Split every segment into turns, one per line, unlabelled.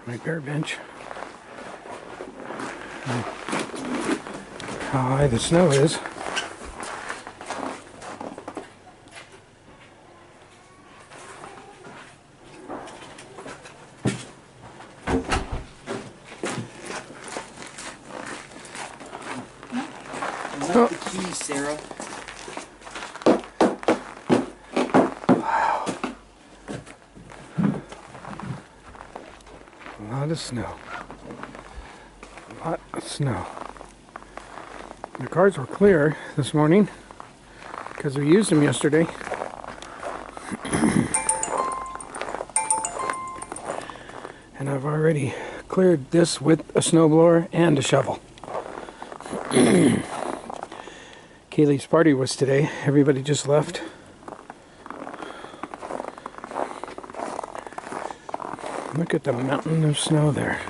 My bare bench. How high the snow is.
The keys, Sarah.
Wow. A lot of snow. A lot of snow. The cars were clear this morning because we used them yesterday. And I've already cleared this with a snowblower and a shovel. Kaylee's party was today. Everybody just left. Look at the mountain of snow there.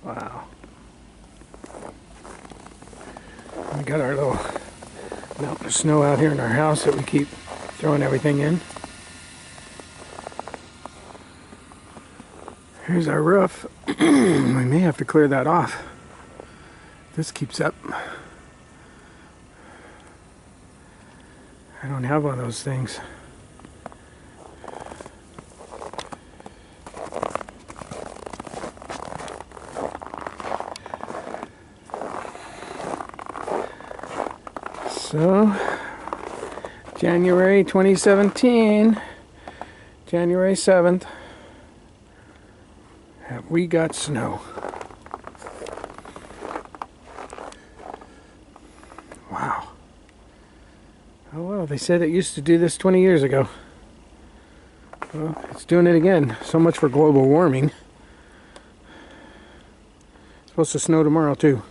Wow. We got our little mountain of snow out here in our house that we keep throwing everything in. Here's our roof. We may have to clear that off. This keeps up. I don't have one of those things. So, January 2017, January 7th, we got snow. Wow. Oh well, they said it used to do this 20 years ago. Well, it's doing it again. So much for global warming. It's supposed to snow tomorrow too.